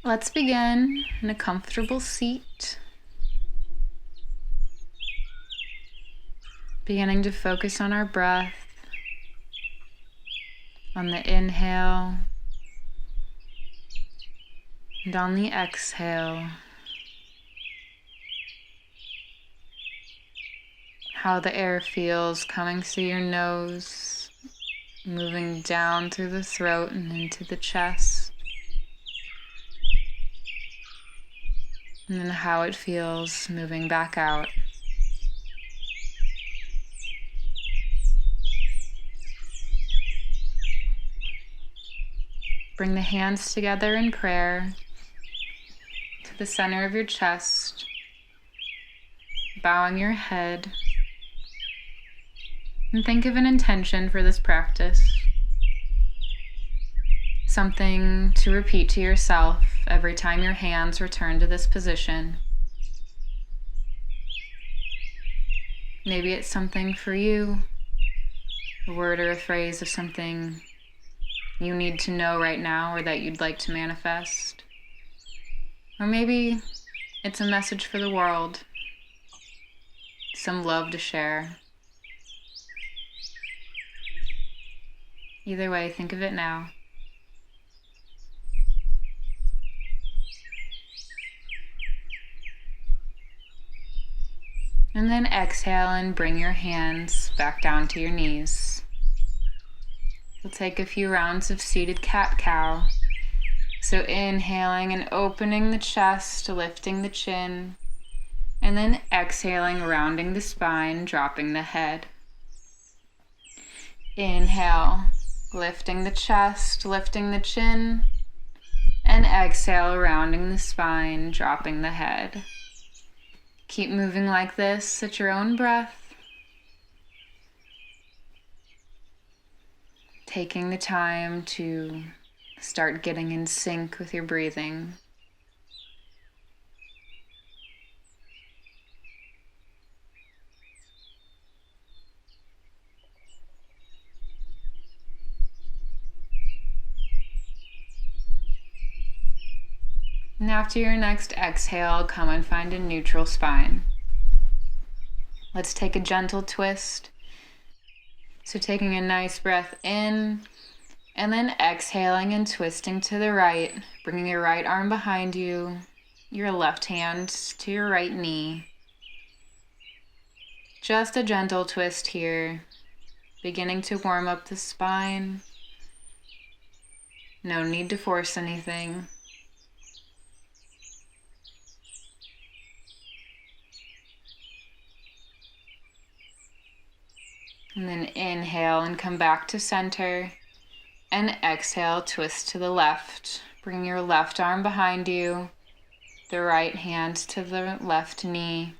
Let's begin in a comfortable seat. Beginning to focus on our breath, on the inhale and on the exhale. How the air feels coming through your nose, moving down through the throat and into the chest. And then how it feels moving back out. Bring the hands together in prayer to the center of your chest, bowing your head. And think of an intention for this practice. Something to repeat to yourself every time your hands return to this position. Maybe it's something for you, a word or a phrase of something you need to know right now or that you'd like to manifest. Or maybe it's a message for the world, some love to share. Either way, think of it now. And then exhale and bring your hands back down to your knees. We'll take a few rounds of seated cat-cow. So inhaling and opening the chest, lifting the chin, and then exhaling, rounding the spine, dropping the head. Inhale, lifting the chest, lifting the chin, and exhale, rounding the spine, dropping the head. Keep moving like this at your own breath. Taking the time to start getting in sync with your breathing. And after your next exhale, come and find a neutral spine. Let's take a gentle twist. So taking a nice breath in, and then exhaling and twisting to the right, bringing your right arm behind you, your left hand to your right knee. Just a gentle twist here, beginning to warm up the spine. No need to force anything. And then inhale and come back to center. And exhale, twist to the left. Bring your left arm behind you, the right hand to the left knee.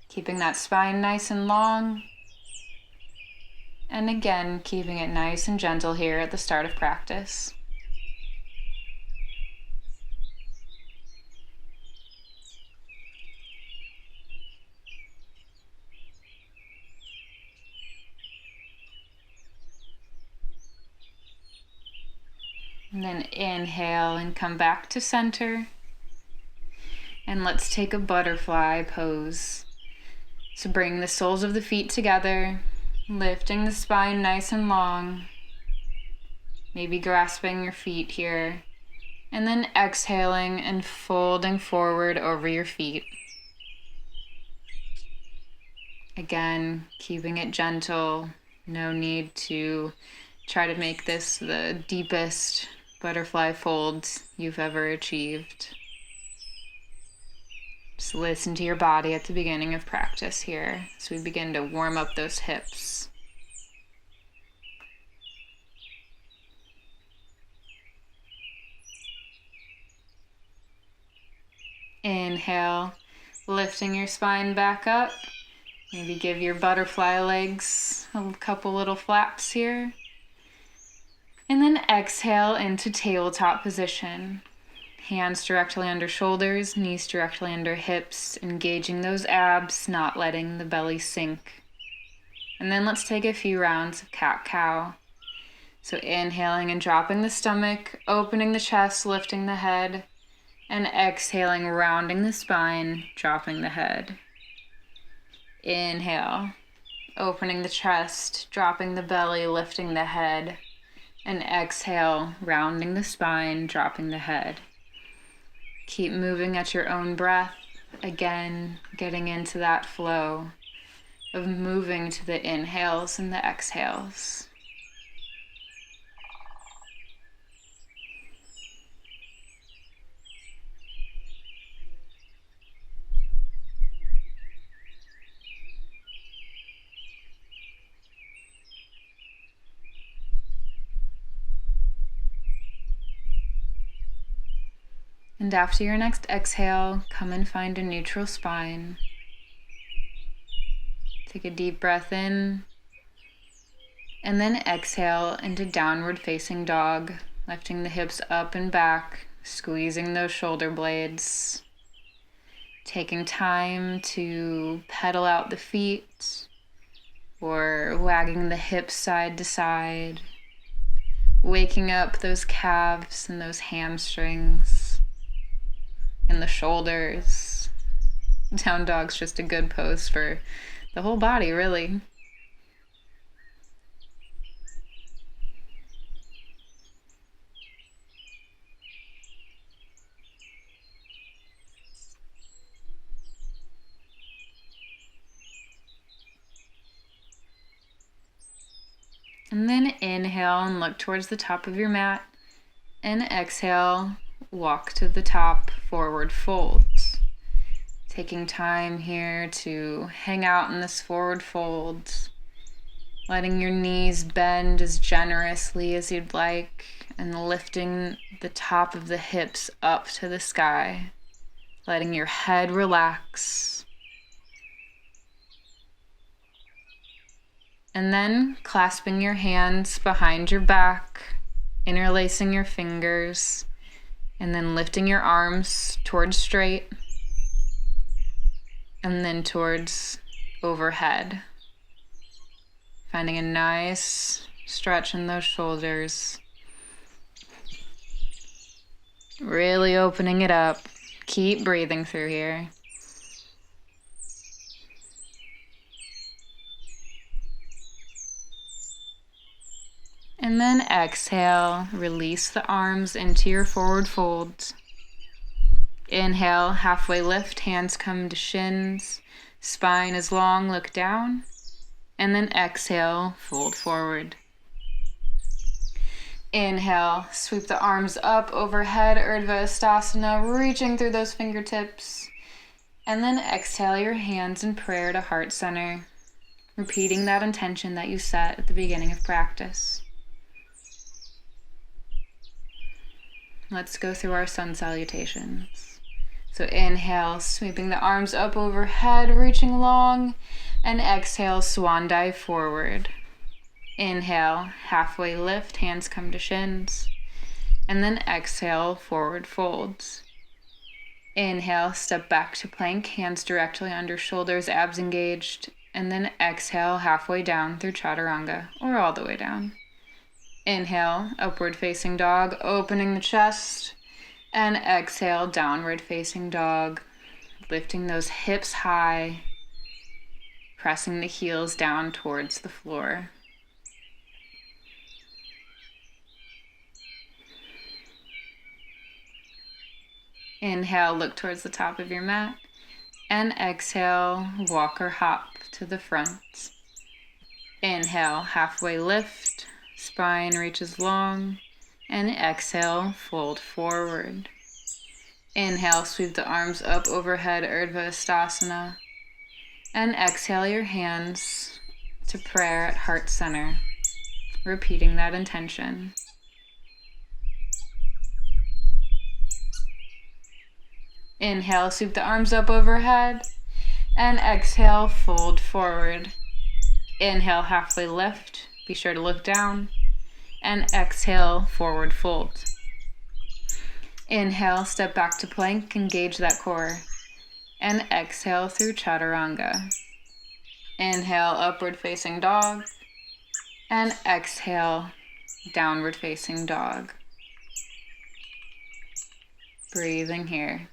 Keeping that spine nice and long. And again, keeping it nice and gentle here at the start of practice. And then inhale and come back to center. And let's take a butterfly pose. So bring the soles of the feet together, lifting the spine nice and long. Maybe grasping your feet here. And then exhaling and folding forward over your feet. Again, keeping it gentle. No need to try to make this the deepest butterfly folds you've ever achieved. Just listen to your body at the beginning of practice here as we begin to warm up those hips. Inhale, lifting your spine back up. Maybe give your butterfly legs a couple little flaps here. And then exhale into tabletop position. Hands directly under shoulders, knees directly under hips, engaging those abs, not letting the belly sink. And then let's take a few rounds of cat-cow. So inhaling and dropping the stomach, opening the chest, lifting the head, and exhaling, rounding the spine, dropping the head. Inhale, opening the chest, dropping the belly, lifting the head, and exhale, rounding the spine, dropping the head. Keep moving at your own breath. Again, getting into that flow of moving to the inhales and the exhales. And after your next exhale, come and find a neutral spine. Take a deep breath in, and then exhale into downward facing dog, lifting the hips up and back, squeezing those shoulder blades. Taking time to pedal out the feet or wagging the hips side to side, waking up those calves and those hamstrings and the shoulders. Down dog's just a good pose for the whole body, really. And then inhale and look towards the top of your mat. And exhale, walk to the top, forward fold. Taking time here to hang out in this forward fold, letting your knees bend as generously as you'd like, and lifting the top of the hips up to the sky, letting your head relax. And then clasping your hands behind your back, interlacing your fingers, and then lifting your arms towards straight, and then towards overhead. Finding a nice stretch in those shoulders. Really opening it up. Keep breathing through here. And then exhale, release the arms into your forward fold. Inhale, halfway lift, hands come to shins, spine is long, look down. And then exhale, fold forward. Inhale, sweep the arms up overhead, Urdhva Hastasana, reaching through those fingertips. And then exhale your hands in prayer to heart center, repeating that intention that you set at the beginning of practice. Let's go through our sun salutations. So inhale, sweeping the arms up overhead, reaching long, and exhale, swan dive forward. Inhale, halfway lift, hands come to shins, and then exhale, forward folds. Inhale, step back to plank, hands directly under shoulders, abs engaged, and then exhale, halfway down through chaturanga, or all the way down. Inhale, upward facing dog, opening the chest, and exhale, downward facing dog, lifting those hips high, pressing the heels down towards the floor. Inhale, look towards the top of your mat, and exhale, walk or hop to the front. Inhale, halfway lift, spine reaches long, and exhale, fold forward. Inhale, sweep the arms up overhead, Urdhva Hastasana, and exhale your hands to prayer at heart center, repeating that intention. Inhale, sweep the arms up overhead, and exhale, fold forward. Inhale, halfway lift, be sure to look down, and exhale, forward fold. Inhale, step back to plank, engage that core, and exhale through chaturanga. Inhale, upward facing dog, and exhale, downward facing dog. Breathing here.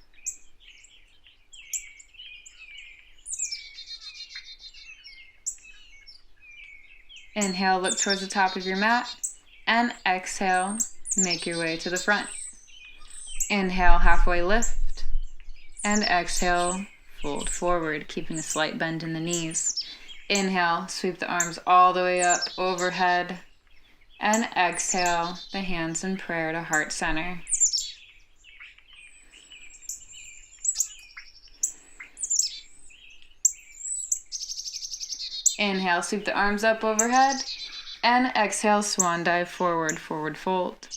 Inhale, look towards the top of your mat, and exhale, make your way to the front. Inhale, halfway lift, and exhale, fold forward, keeping a slight bend in the knees. Inhale, sweep the arms all the way up overhead, and exhale, the hands in prayer to heart center. Inhale, sweep the arms up overhead, and exhale, swan dive forward, forward fold.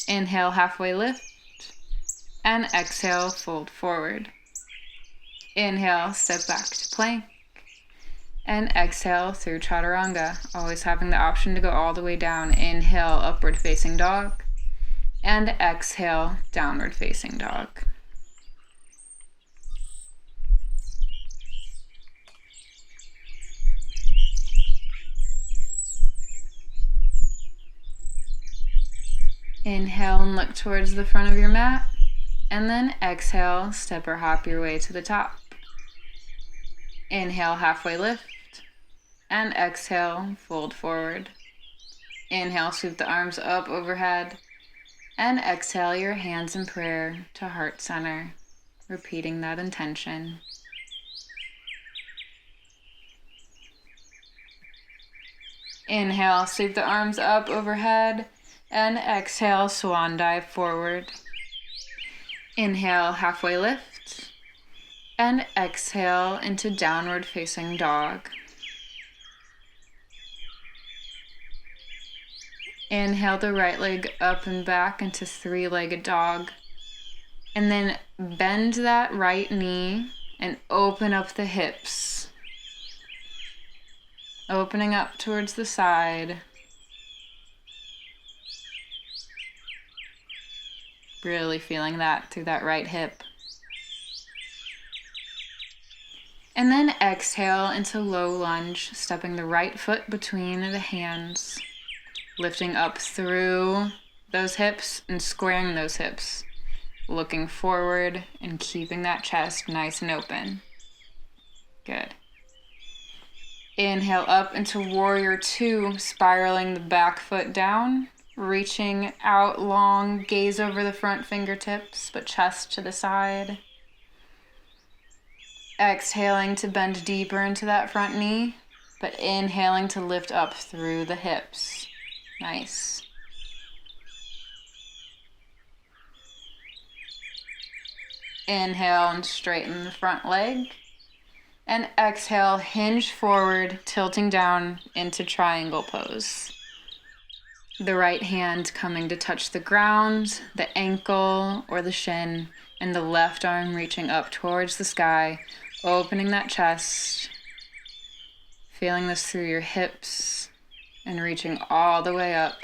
Inhale, halfway lift, and exhale, fold forward. Inhale, step back to plank, and exhale through chaturanga, always having the option to go all the way down. Inhale, upward facing dog, and exhale, downward facing dog. Inhale and look towards the front of your mat, and then exhale, step or hop your way to the top. Inhale, halfway lift, and exhale, fold forward. Inhale, sweep the arms up overhead, and exhale, your hands in prayer to heart center, repeating that intention. Inhale, sweep the arms up overhead, and exhale, swan dive forward. Inhale, halfway lift, and exhale into downward facing dog. Inhale the right leg up and back into three-legged dog, and then bend that right knee and open up the hips, opening up towards the side. Really feeling that through that right hip. And then exhale into low lunge, stepping the right foot between the hands, lifting up through those hips and squaring those hips, looking forward and keeping that chest nice and open. Good. Inhale up into warrior two, spiraling the back foot down. Reaching out long, gaze over the front fingertips, but chest to the side. Exhaling to bend deeper into that front knee, but inhaling to lift up through the hips. Nice. Inhale and straighten the front leg. And exhale, hinge forward, tilting down into triangle pose. The right hand coming to touch the ground, the ankle or the shin, and the left arm reaching up towards the sky, opening that chest, feeling this through your hips, and reaching all the way up.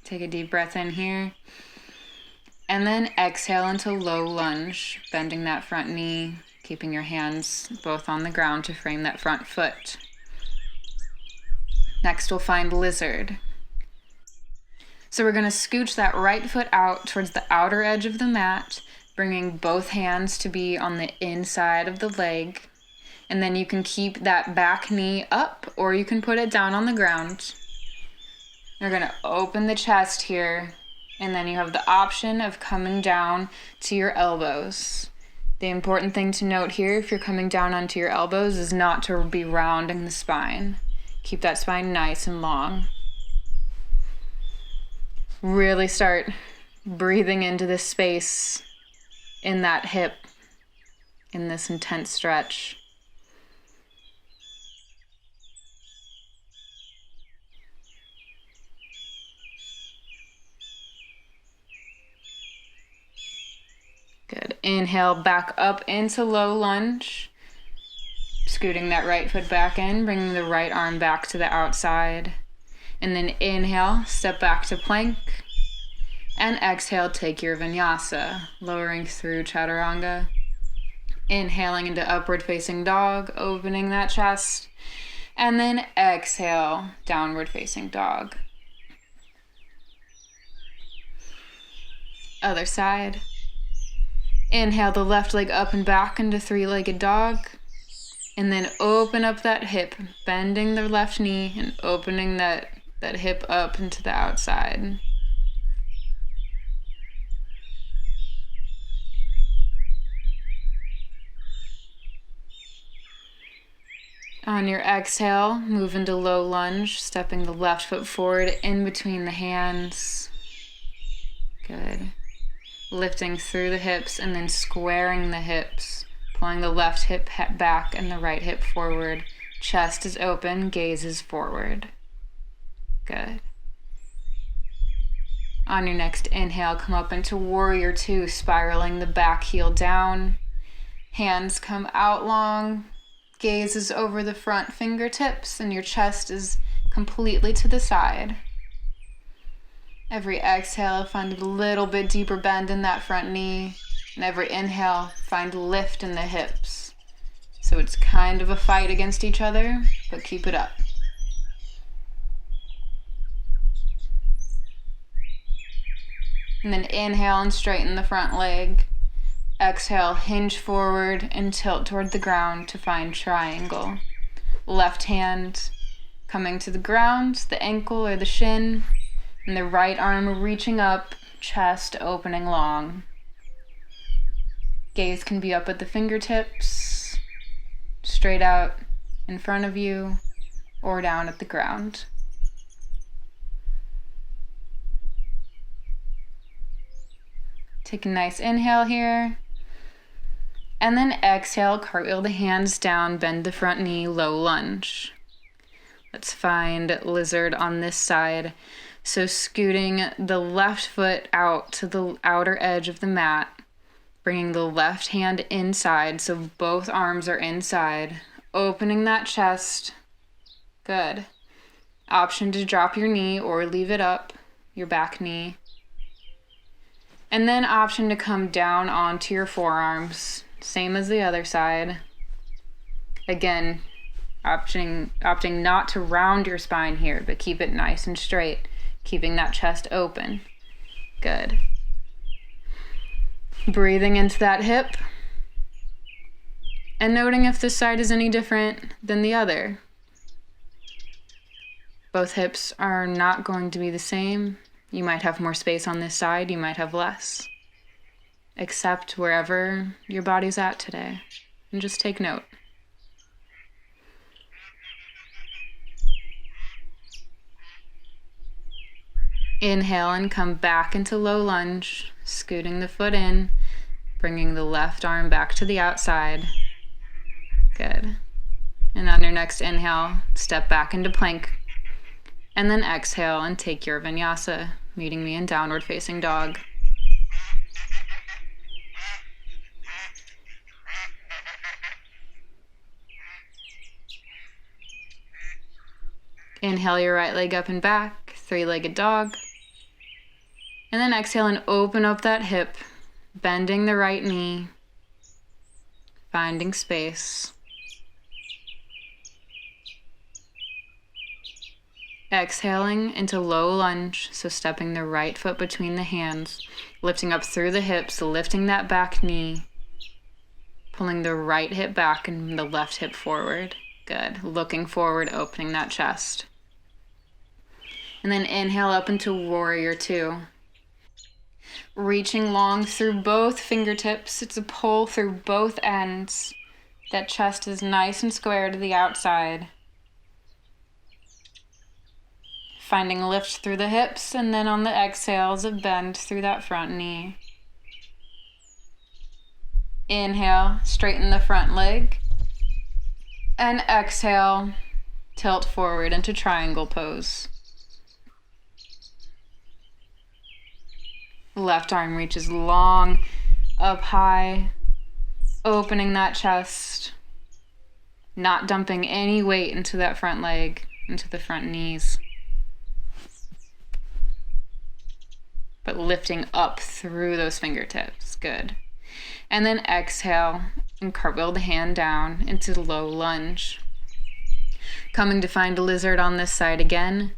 Take a deep breath in here. And then exhale into low lunge, bending that front knee, keeping your hands both on the ground to frame that front foot. Next, we'll find lizard. So we're going to scooch that right foot out towards the outer edge of the mat, bringing both hands to be on the inside of the leg. And then you can keep that back knee up, or you can put it down on the ground. You're going to open the chest here. And then you have the option of coming down to your elbows. The important thing to note here, if you're coming down onto your elbows, is not to be rounding the spine. Keep that spine nice and long. Really start breathing into this space in that hip, in this intense stretch. Good. Inhale back up into low lunge. Scooting that right foot back in, bringing the right arm back to the outside. And then inhale, step back to plank. And exhale, take your vinyasa, lowering through chaturanga. Inhaling into upward facing dog, opening that chest. And then exhale, downward facing dog. Other side. Inhale the left leg up and back into three-legged dog. And then open up that hip, bending the left knee and opening that hip up into the outside. On your exhale, move into low lunge, stepping the left foot forward in between the hands. Good. Lifting through the hips and then squaring the hips, pulling the left hip back and the right hip forward. Chest is open, gaze is forward. Good. On your next inhale, come up into warrior two, spiraling the back heel down. Hands come out long. Gaze is over the front fingertips and your chest is completely to the side. Every exhale, find a little bit deeper bend in that front knee. And every inhale, find lift in the hips. So it's kind of a fight against each other, but keep it up. And then inhale and straighten the front leg. Exhale, hinge forward and tilt toward the ground to find triangle. Left hand coming to the ground, the ankle or the shin, and the right arm reaching up, chest opening long. Gaze can be up at the fingertips, straight out in front of you, or down at the ground. Take a nice inhale here. And then exhale, cartwheel the hands down, bend the front knee, low lunge. Let's find lizard on this side. So scooting the left foot out to the outer edge of the mat, bringing the left hand inside so both arms are inside, opening that chest. Good. Option to drop your knee or leave it up, your back knee. And then option to come down onto your forearms. Same as the other side. Again, opting not to round your spine here, but keep it nice and straight, keeping that chest open. Good. Breathing into that hip, and noting if this side is any different than the other. Both hips are not going to be the same. You might have more space on this side, you might have less. Accept wherever your body's at today, and just take note. Inhale and come back into low lunge, scooting the foot in, bringing the left arm back to the outside. Good. And on your next inhale, step back into plank, and then exhale and take your vinyasa, meeting me in downward facing dog. Inhale your right leg up and back, three-legged dog. And then exhale and open up that hip, bending the right knee, finding space. Exhaling into low lunge, so stepping the right foot between the hands, lifting up through the hips, lifting that back knee, pulling the right hip back and the left hip forward. Good. Looking forward, opening that chest. And then inhale up into warrior two. Reaching long through both fingertips. It's a pull through both ends. That chest is nice and square to the outside. Finding lift through the hips, and then on the exhales, a bend through that front knee. Inhale, straighten the front leg. And exhale, tilt forward into triangle pose. Left arm reaches long, up high, opening that chest, not dumping any weight into that front leg, into the front knees. but lifting up through those fingertips. Good. And then exhale and cartwheel the hand down into low lunge. Coming to find a lizard on this side again.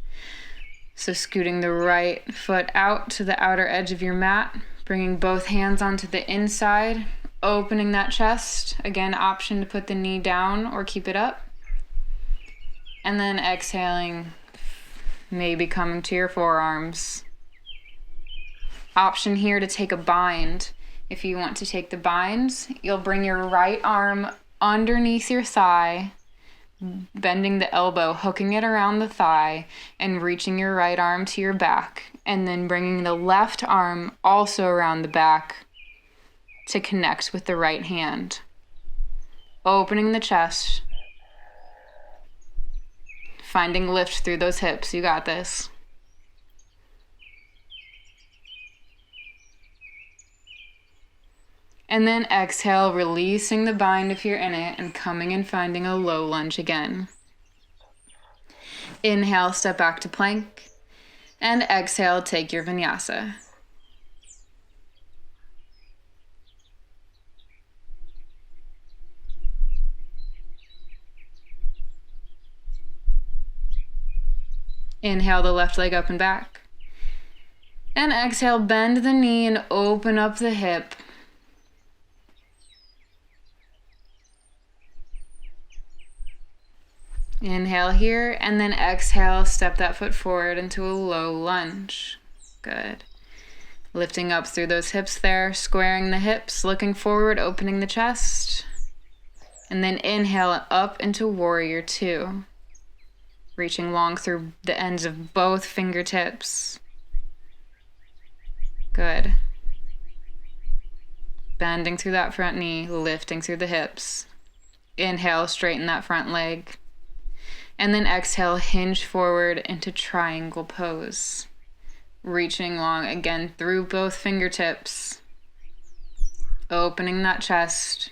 So scooting the right foot out to the outer edge of your mat, bringing both hands onto the inside, opening that chest. Again, option to put the knee down or keep it up. And then exhaling, maybe coming to your forearms. Option here to take a bind. If you want to take the binds, you'll bring your right arm underneath your thigh, bending the elbow, hooking it around the thigh, and reaching your right arm to your back, and then bringing the left arm also around the back to connect with the right hand. Opening the chest, finding lift through those hips. You got this. And then exhale, releasing the bind if you're in it, and coming and finding a low lunge again. Inhale, step back to plank. And exhale, take your vinyasa. Inhale the left leg up and back. And exhale, bend the knee and open up the hip. Inhale here, and then exhale, step that foot forward into a low lunge. Good. Lifting up through those hips there, squaring the hips, looking forward, opening the chest. And then inhale up into warrior two. Reaching long through the ends of both fingertips. Good. Bending through that front knee, lifting through the hips. Inhale, straighten that front leg. And then exhale, hinge forward into triangle pose. Reaching long again through both fingertips. Opening that chest.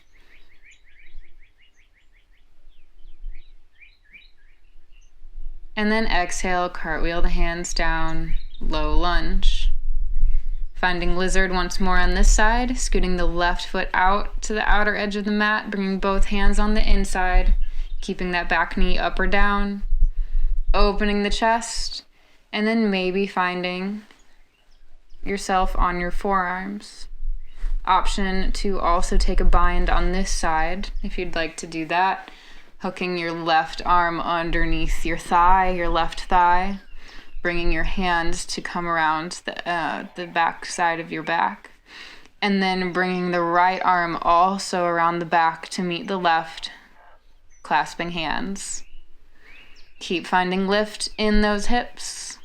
And then exhale, cartwheel the hands down, low lunge. Finding lizard once more on this side, scooting the left foot out to the outer edge of the mat, bringing both hands on the inside, keeping that back knee up or down, opening the chest, and then maybe finding yourself on your forearms. Option to also take a bind on this side, if you'd like to do that. Hooking your left arm underneath your thigh, your left thigh, bringing your hands to come around the back side of your back, and then bringing the right arm also around the back to meet the left, clasping hands. Keep finding lift in those hips.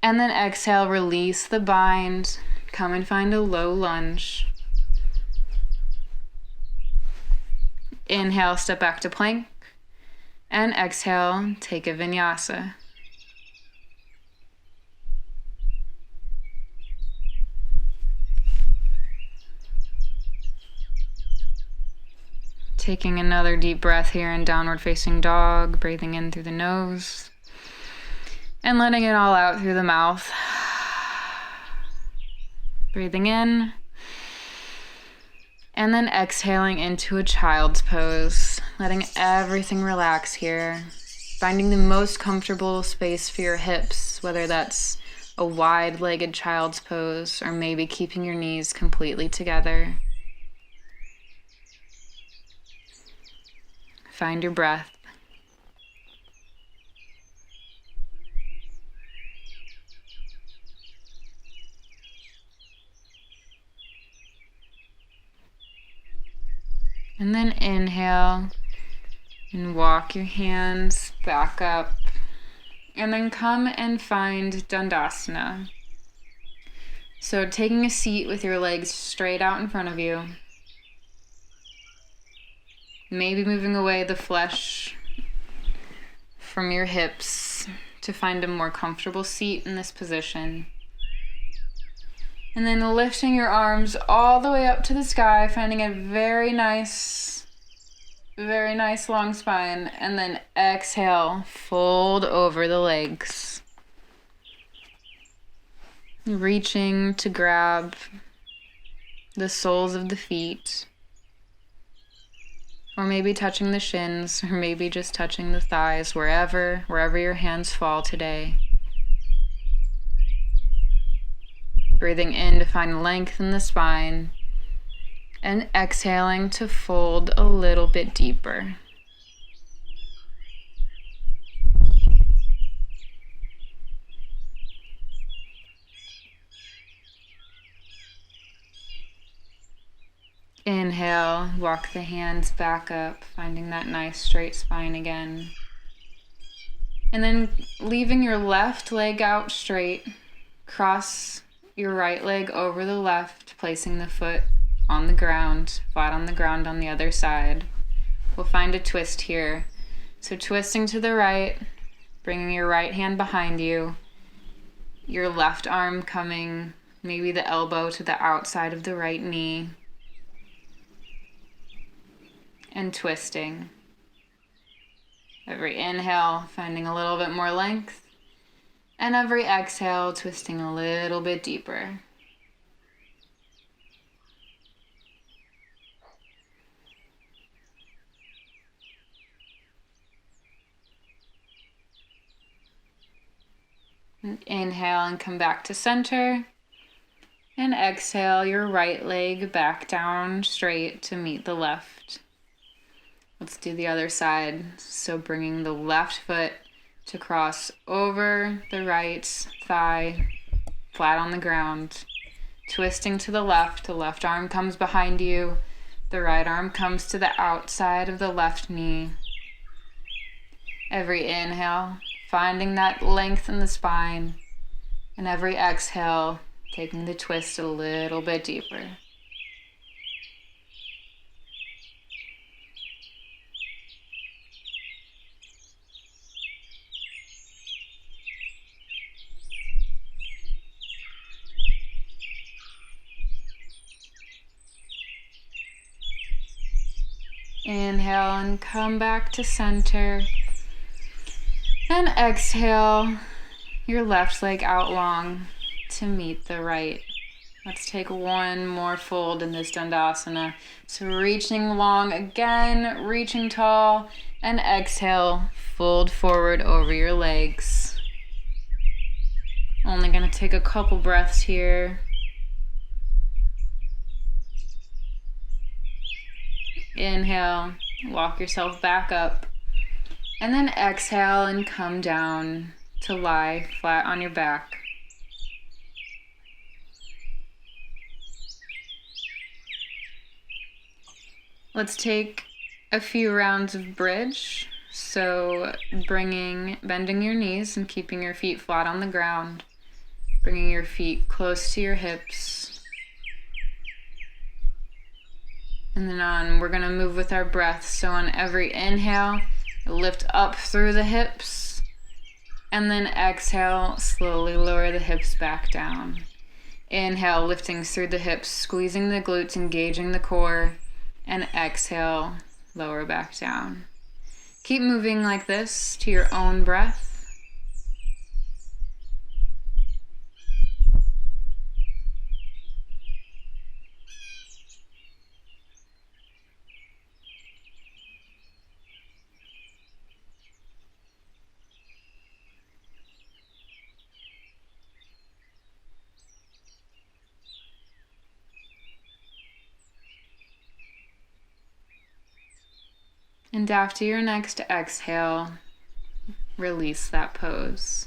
And then exhale, release the bind. Come and find a low lunge. Inhale, step back to plank. And exhale, take a vinyasa. Taking another deep breath here in downward facing dog, breathing in through the nose. And letting it all out through the mouth. Breathing in, and then exhaling into a child's pose, letting everything relax here, finding the most comfortable space for your hips, whether that's a wide-legged child's pose or maybe keeping your knees completely together. Find your breath. And then inhale and walk your hands back up. And then come and find Dandasana. So taking a seat with your legs straight out in front of you. Maybe moving away the flesh from your hips to find a more comfortable seat in this position. And then lifting your arms all the way up to the sky, finding a very nice Very nice long spine. And then exhale, fold over the legs. Reaching to grab the soles of the feet. Or maybe touching the shins, or maybe just touching the thighs, wherever your hands fall today. Breathing in to find length in the spine, and exhaling to fold a little bit deeper. Inhale, walk the hands back up, finding that nice straight spine again. And then leaving your left leg out straight, cross your right leg over the left, placing the foot on the ground, flat on the ground on the other side. We'll find a twist here. So twisting to the right, bringing your right hand behind you, your left arm coming, maybe the elbow to the outside of the right knee, and twisting. Every inhale, finding a little bit more length, and every exhale, twisting a little bit deeper. And inhale and come back to center. And exhale your right leg back down straight to meet the left. Let's do the other side. So bringing the left foot to cross over the right thigh, flat on the ground. Twisting to the left arm comes behind you. The right arm comes to the outside of the left knee. Every inhale, finding that length in the spine. And every exhale, taking the twist a little bit deeper. Inhale and come back to center. And exhale your left leg out long to meet the right. Let's take one more fold in this Dandasana. So reaching long again, reaching tall, and exhale, fold forward over your legs. Only gonna take a couple breaths here. Inhale, walk yourself back up, and then exhale and come down to lie flat on your back. Let's take a few rounds of bridge. So bending your knees and keeping your feet flat on the ground, bringing your feet close to your hips. And then we're gonna move with our breath. So on every inhale, lift up through the hips. And then exhale, slowly lower the hips back down. Inhale, lifting through the hips, squeezing the glutes, engaging the core. And exhale, lower back down. Keep moving like this to your own breath. And after your next exhale, release that pose.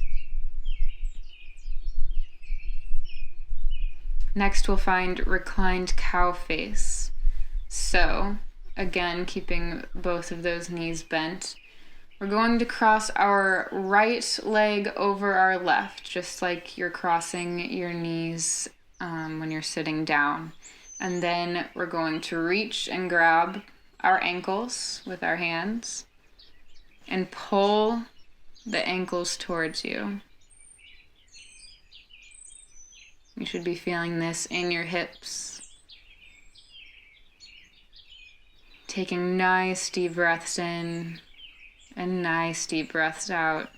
Next, we'll find Reclined Cow Face. So, again, keeping both of those knees bent, we're going to cross our right leg over our left, just like you're crossing your knees when you're sitting down. And then we're going to reach and grab our ankles with our hands and pull the ankles towards you. You should be feeling this in your hips. Taking nice deep breaths in and nice deep breaths out.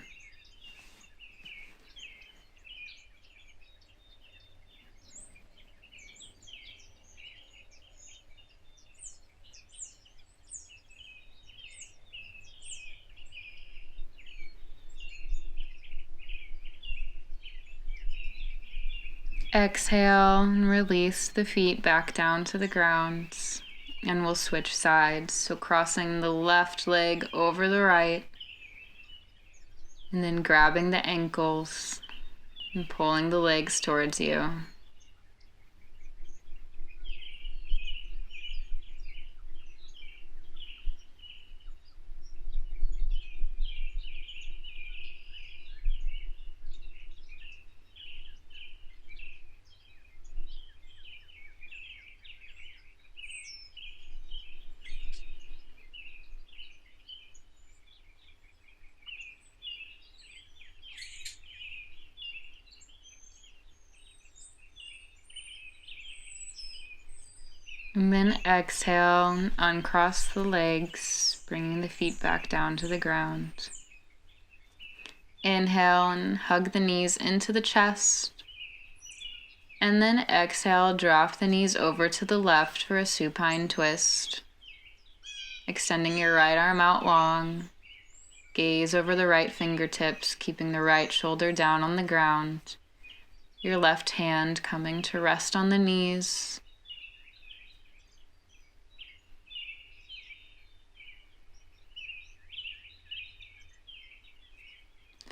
Exhale and release the feet back down to the ground. And we'll switch sides. So crossing the left leg over the right. And then grabbing the ankles and pulling the legs towards you. And then exhale and uncross the legs, bringing the feet back down to the ground. Inhale and hug the knees into the chest. And then exhale, drop the knees over to the left for a supine twist. Extending your right arm out long. Gaze over the right fingertips, keeping the right shoulder down on the ground. Your left hand coming to rest on the knees.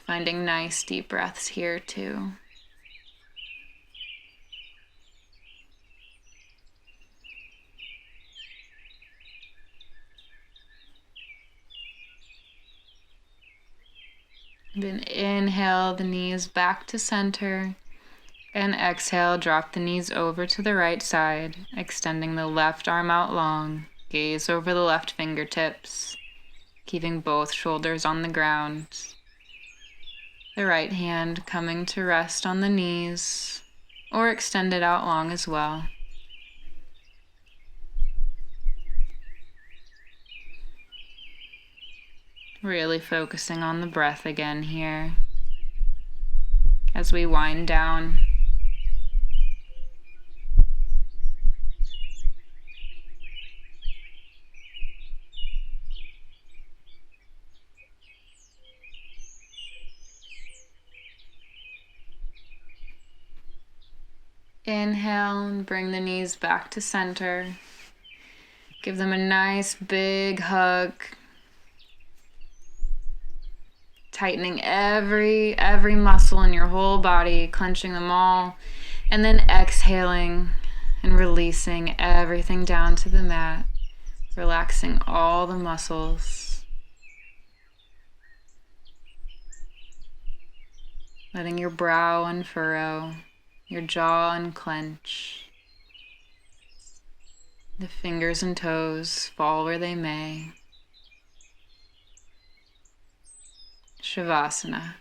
Finding nice deep breaths here too. Then inhale the knees back to center. And exhale, drop the knees over to the right side, extending the left arm out long. Gaze over the left fingertips, keeping both shoulders on the ground. The right hand coming to rest on the knees, or extended out long as well. Really focusing on the breath again here as we wind down. Inhale and bring the knees back to center. Give them a nice big hug. Tightening every muscle in your whole body, clenching them all. And then exhaling and releasing everything down to the mat. Relaxing all the muscles. Letting your brow unfurrow. Your jaw unclench. The fingers and toes fall where they may. Shavasana.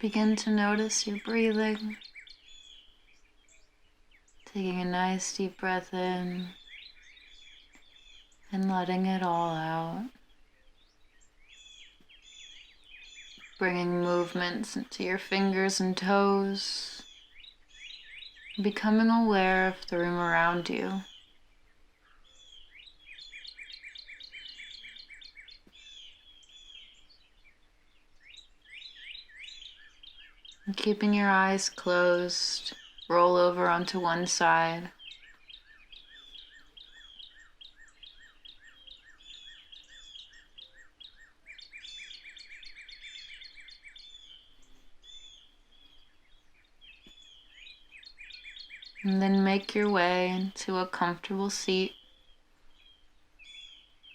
Begin to notice your breathing. Taking a nice deep breath in and letting it all out. Bringing movements into your fingers and toes. Becoming aware of the room around you. And keeping your eyes closed, roll over onto one side. And then make your way into a comfortable seat,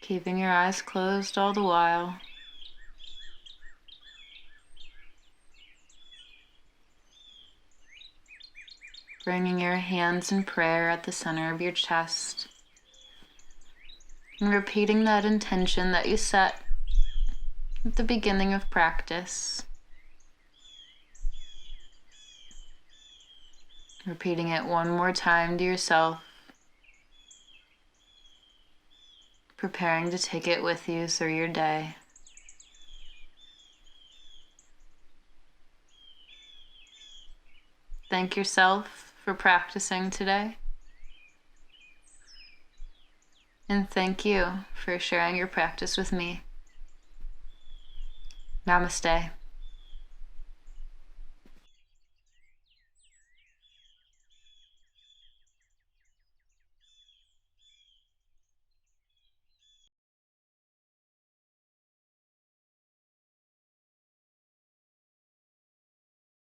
keeping your eyes closed all the while. Bringing your hands in prayer at the center of your chest. And repeating that intention that you set at the beginning of practice. Repeating it one more time to yourself. Preparing to take it with you through your day. Thank yourself for practicing today. And thank you for sharing your practice with me. Namaste.